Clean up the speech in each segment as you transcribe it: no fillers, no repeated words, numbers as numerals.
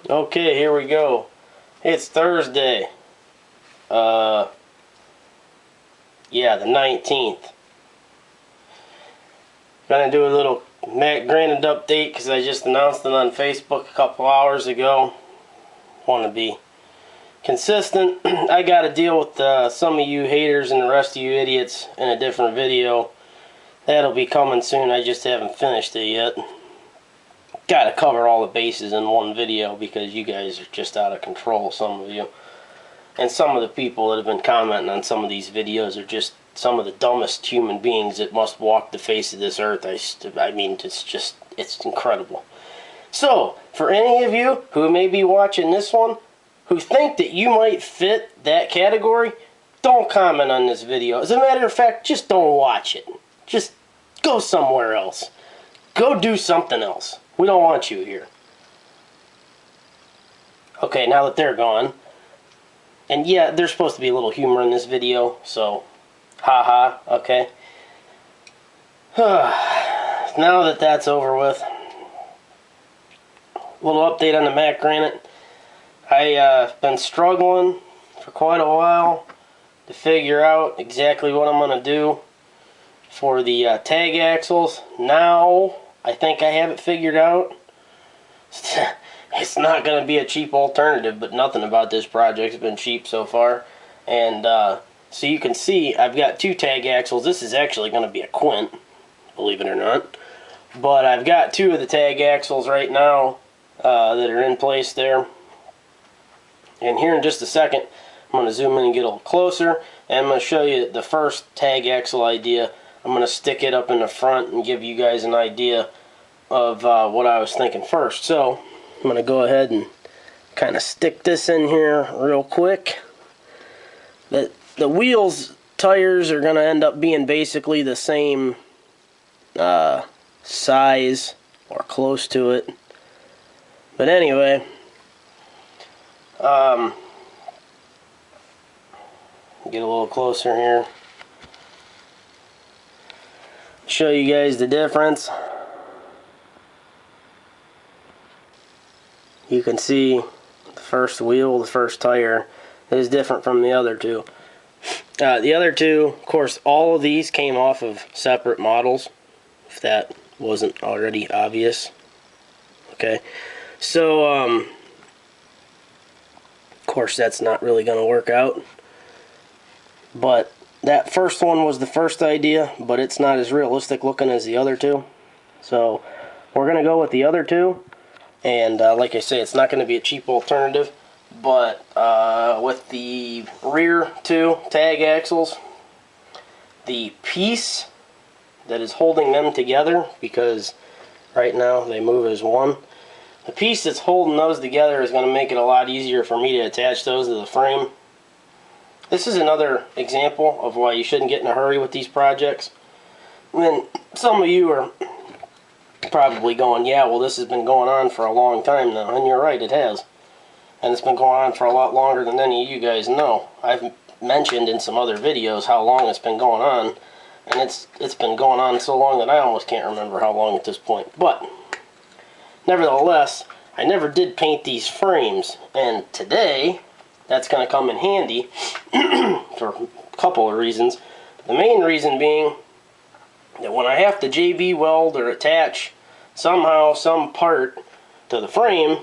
Okay, here we go. It's Thursday. Yeah, the 19th. Gonna do a little Mack Granite update because I just announced it on Facebook a couple hours ago. Want to be consistent. I got to deal with some of you haters and the rest of you idiots in a different video. That'll be coming soon. I just haven't finished it yet. Got to cover all the bases in one video because you guys are just out of control, some of you. And some of the people that have been commenting on some of these videos are just some of the dumbest human beings that must walk the face of this earth. I mean, it's incredible. So, for any of you who may be watching this one, who think that you might fit that category, don't comment on this video. As a matter of fact, just don't watch it. Just go somewhere else. Go do something else. We don't want you here. Okay, now that they're gone. And yeah, there's supposed to be a little humor in this video, so haha, okay. Now that that's over with, a little update on the Mack Granite. I've been struggling for quite a while to figure out exactly what I'm going to do for the tag axles. Now I think I have it figured out. It's not going to be a cheap alternative, but nothing about this project has been cheap so far. And so you can see I've got two tag axles. This is actually going to be a quint, believe it or not. But I've got two of the tag axles right now that are in place there. And here in just a second, I'm going to zoom in and get a little closer. And I'm going to show you the first tag axle idea. I'm going to stick it up in the front and give you guys an idea of what I was thinking first. So I'm going to go ahead and kind of stick this in here real quick. The wheels, tires are going to end up being basically the same size or close to it. But anyway, get a little closer here. Show you guys the difference. You can see the first wheel, the first tire is different from the other two. The other two, of course, all of these came off of separate models, if that wasn't already obvious. Okay, so of course that's not really going to work out. But that first one was the first idea, but it's not as realistic looking as the other two. So we're going to go with the other two. And like I say, it's not going to be a cheap alternative. But with the rear two tag axles, the piece that is holding them together, because right now they move as one, the piece that's holding those together is going to make it a lot easier for me to attach those to the frame. This is another example of why you shouldn't get in a hurry with these projects. And then some of you are probably going, yeah, well, this has been going on for a long time now. And you're right, it has. And it's been going on for a lot longer than any of you guys know. I've mentioned in some other videos how long it's been going on. And it's been going on so long that I almost can't remember how long at this point. But nevertheless, I never did paint these frames. And today, that's going to come in handy for a couple of reasons. The main reason being that when I have to JB weld or attach somehow some part to the frame,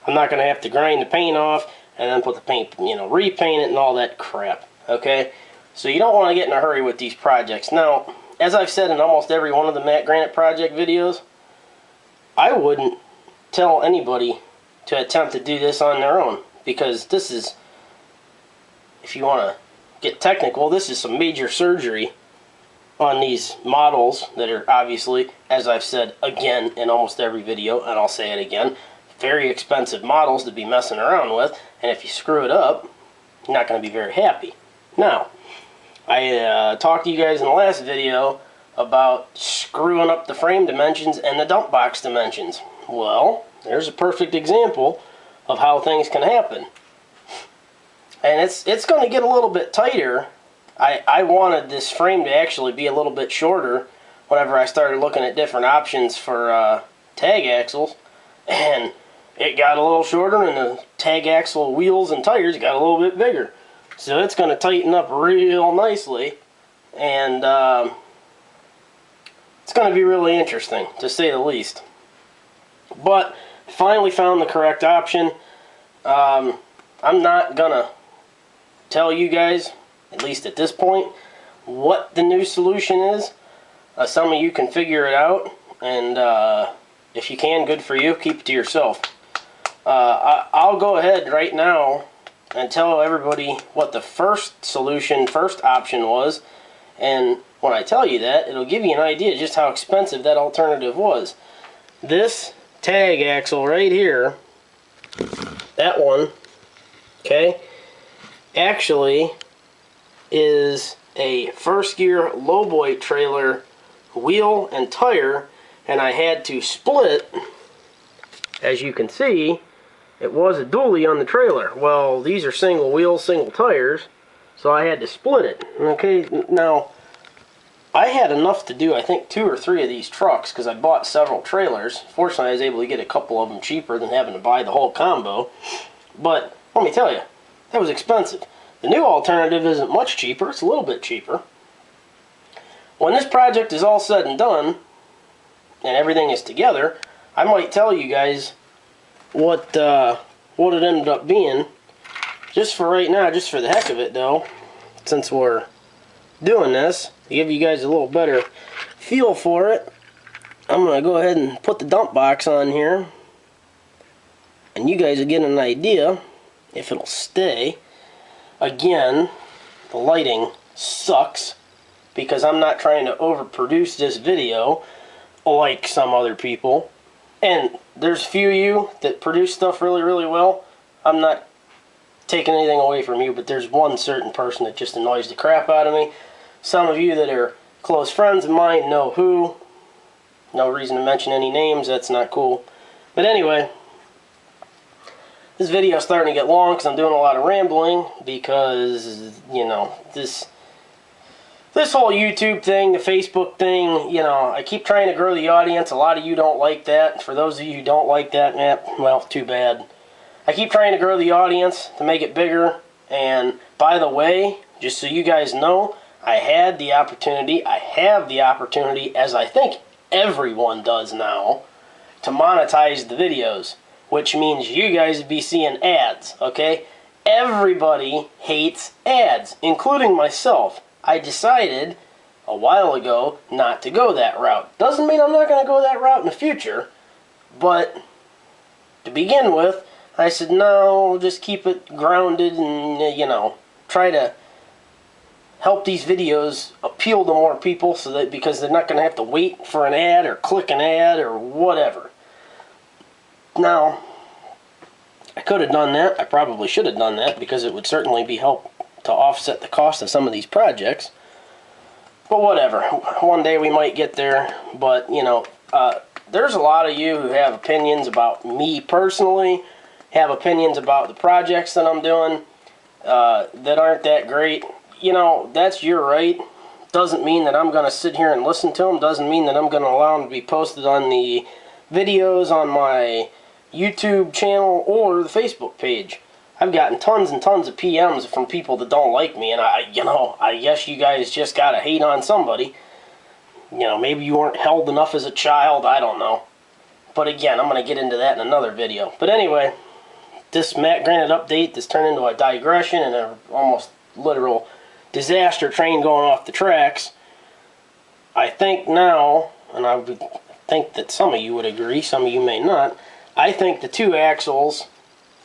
I'm not going to have to grind the paint off and then put the paint, repaint it and all that crap. Okay? So you don't want to get in a hurry with these projects. Now, as I've said in almost every one of the Mack Granite project videos, I wouldn't tell anybody to attempt to do this on their own. Because this is, if you want to get technical, this is some major surgery on these models that are obviously, as I've said again in almost every video, and I'll say it again, very expensive models to be messing around with, and if you screw it up, you're not going to be very happy. Now, I talked to you guys in the last video about screwing up the frame dimensions and the dump box dimensions. Well, there's a perfect example of how things can happen. And it's going to get a little bit tighter. I wanted this frame to actually be a little bit shorter whenever I started looking at different options for tag axles. And it got a little shorter, and the tag axle wheels and tires got a little bit bigger. So it's going to tighten up real nicely, and it's going to be really interesting, to say the least. But finally found the correct option. I'm not going to tell you guys, at least at this point, what the new solution is. Some of you can figure it out, and if you can, good for you. Keep it to yourself. I'll go ahead right now and tell everybody what the first option was, and when I tell you that, it'll give you an idea just how expensive that alternative was. This tag axle right here, that one, okay, actually is a first gear lowboy trailer wheel and tire, and I had to split. As you can see, it was a dually on the trailer. Well, these are single wheels, single tires, so I had to split it. Okay, now I had enough to do, I think, 2 or 3 of these trucks because I bought several trailers. Fortunately, I was able to get a couple of them cheaper than having to buy the whole combo. But let me tell you, that was expensive. The new alternative isn't much cheaper. It's a little bit cheaper. When this project is all said and done, and everything is together, I might tell you guys what it ended up being. Just for right now, just for the heck of it though, since we're doing this, to give you guys a little better feel for it, I'm going to go ahead and put the dump box on here, and you guys will get an idea if it'll stay. Again, the lighting sucks because I'm not trying to overproduce this video like some other people. And there's a few of you that produce stuff really, really well. I'm not taking anything away from you, but there's one certain person that just annoys the crap out of me. Some of you that are close friends of mine know who. No reason to mention any names, that's not cool. But anyway, this video is starting to get long because I'm doing a lot of rambling because, you know, this whole YouTube thing, the Facebook thing, you know, I keep trying to grow the audience. A lot of you don't like that. For those of you who don't like that, well, too bad. I keep trying to grow the audience to make it bigger. And by the way, just so you guys know, I have the opportunity, as I think everyone does now, to monetize the videos, which means you guys would be seeing ads, okay? Everybody hates ads, including myself. I decided a while ago not to go that route. Doesn't mean I'm not going to go that route in the future, but to begin with, I said, no, just keep it grounded and, you know, try to help these videos appeal to more people so that, because they're not going to have to wait for an ad or click an ad or whatever. Now, I could have done that. I probably should have done that because it would certainly be help to offset the cost of some of these projects. But whatever. One day we might get there. But, you know, there's a lot of you who have opinions about me personally, have opinions about the projects that I'm doing that aren't that great. You know, that's your right. Doesn't mean that I'm going to sit here and listen to them. Doesn't mean that I'm going to allow them to be posted on the videos on my YouTube channel or the Facebook page. I've gotten tons and tons of PMs from people that don't like me, and I guess you guys just gotta hate on somebody. You know, maybe you weren't held enough as a child, I don't know. But again, I'm gonna get into that in another video. But anyway, this Mack Granite update has turned into a digression and an almost literal disaster train going off the tracks. I think now, and I would think that some of you would agree, some of you may not, I think the two axles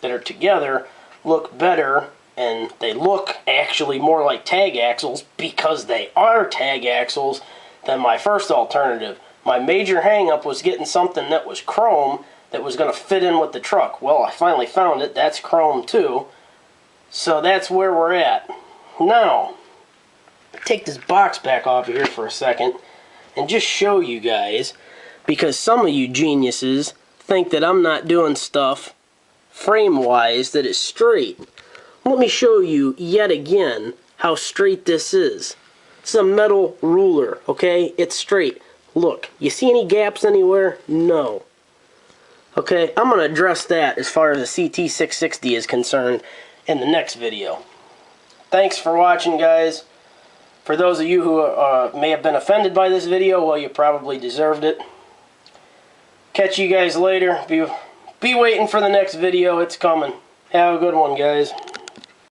that are together look better, and they look actually more like tag axles because they are tag axles than my first alternative. My major hang-up was getting something that was chrome that was going to fit in with the truck. Well, I finally found it. That's chrome too. So that's where we're at. Now, take this box back off of here for a second and just show you guys, because some of you geniuses think that I'm not doing stuff frame-wise that is straight. Let me show you yet again how straight this is. It's a metal ruler, okay? It's straight. Look, you see any gaps anywhere? No. Okay, I'm going to address that as far as the CT660 is concerned in the next video. Thanks for watching, guys. For those of you who may have been offended by this video, well, you probably deserved it. Catch you guys later. Be waiting for the next video. It's coming. Have a good one, guys.